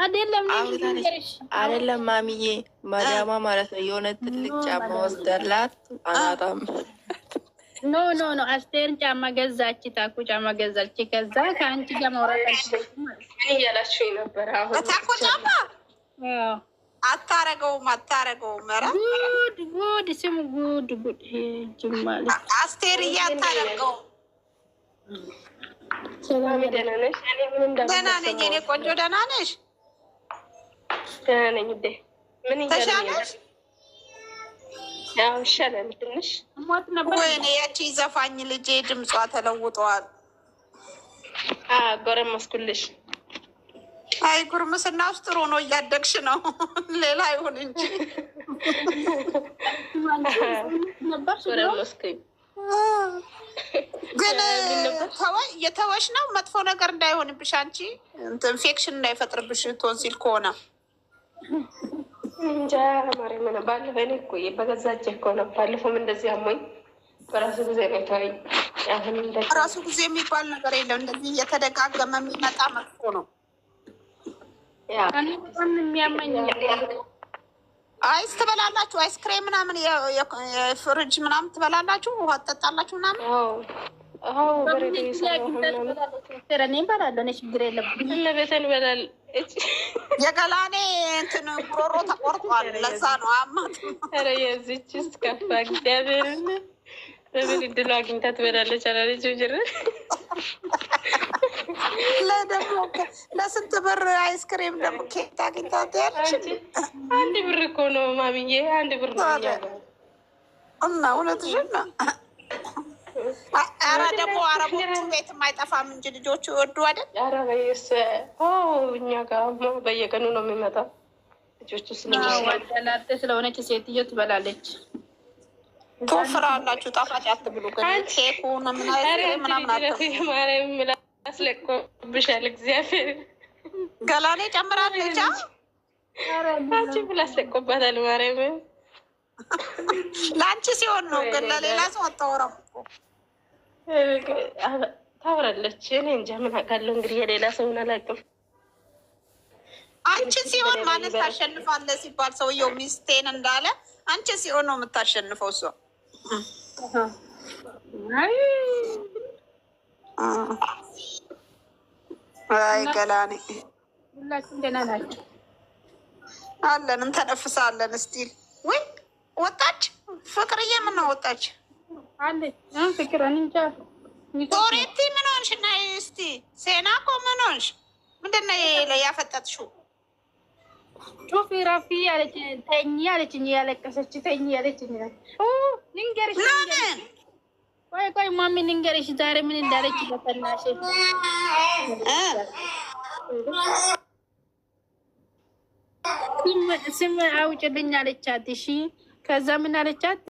አይደለም ማሚዬ ማዳማ ማለት ነው። የሆነ ትልቅ ጫማ ወስደላት አናጣም። ኖ አስቴር ጫማ ገዛች፣ ታኩ ጫማ ገዛች። ከዛ ከአንቺ ጋር ማውራት እያላችሁ ነበር። አሁን ታኩ ጫማ አታረገውም። ኧረ ጉድ ስሙ ጉድ ጅማል አስቴር እያታረገው። ሰላም ደህና ነሽ? ደህና ነኝ እኔ ቆንጆ። ደህና ነሽ? ደህና ነኝ። ምን ተሻለሽ? ያው ይሻላል ትንሽ። ወይኔ ያቺ ዘፋኝ ልጄ ድምጿ ተለውጧል። ጎረመስኩልሽ። አይ ጉርምስና ውስጥ ጥሩ ነው፣ እያደግሽ ነው። ሌላ አይሆን እንጂ ጎረመስኩኝ። ግን የተወሽ ነው መጥፎ ነገር እንዳይሆንብሽ፣ አንቺ ኢንፌክሽን እንዳይፈጥርብሽ ቶንሲል ከሆነ እንጃ። ማርያም ነው ባለፈው እኔ እኮ በገዛቼ እኮ ነው። ባለፈውም እንደዚህ አሞኝ በራሱ ጊዜ ነው ተወኝ። አሁን ራሱ ጊዜ የሚባል ነገር የለም። እንደዚህ እየተደጋገመ የሚመጣ መጥፎ ነው። የሚያመኝ አይስ ትበላላችሁ? አይስክሬም ምናምን የፍሪጅ ምናምን ትበላላችሁ? ውሃ ትጠጣላችሁ ምናምን? ችግር የለብኝም። የገላኔ እንትን ጉሮሮ ተቆርጧል። ለዛ ነው አማት። ኧረ የዚችስ ከፋ። እግዚአብሔርን በምን እድሉ አግኝታ ትበላለች አላለች ጅር ለደግሞ ለስንት ብር አይስክሬም ደግሞ ኬክ አግኝታ ትያለች። አንድ ብር እኮ ነው ማሚዬ፣ አንድ ብር ነው እና እውነትሽን ነው። ኧረ ደግሞ አረቦቹ ቤትም አይጠፋም እንጂ ልጆቹ ይወዱ አይደል? ኧረ በየስ እኛ ጋር በየቀኑ ነው የሚመጣው። ልጆቹ ስለሆነች ሴትዮ ትበላለች። ትወፍራላችሁ። ጣፋጭ አትብሉ ግን ኬኩን ምናምን አትብሉ። አስለቆብሻል። እግዚአብሔር ገላኔ ጨምራለች። አንቺ ብላ አስለቆባታል። ማርያም ለአንቺ ሲሆን ነው፣ ግን ለሌላ ሰው አታወራም። ታወራለች። እኔ እንጃ ምን አውቃለሁ። እንግዲህ የሌላ ሰውን አላውቅም። አንቺ ሲሆን ማለት ታሸንፋለህ ሲባል ሰውየው ሚስቴን እንዳለ አንቺ ሲሆን ነው የምታሸንፈው እሷ። አይ ገላኔ ሁላችሁም ደህና ናቸው አለን፣ እንተነፍሳለን። እስቲል ወይ ወጣች ፍቅርዬ። ምን ነው ወጣች አለች ፍቅር። እንጃ ቶሬቲ ምን ሆንሽ? እና እስቲ ሴና እኮ ምን ሆንሽ? ምንድን ነው ያፈጠጥሽው? ጩፊ ረፊ ያለች ተኝ ያለችኝ፣ ያለቀሰች ተኝ ያለችኝ። ልንገርሽ ቆይ ማሚ ልንገርሽ ዛሬ ምን እንዳለች በፈናሽ ስም አውጭልኝ አለቻት። እሺ ከዛ ምን አለቻት?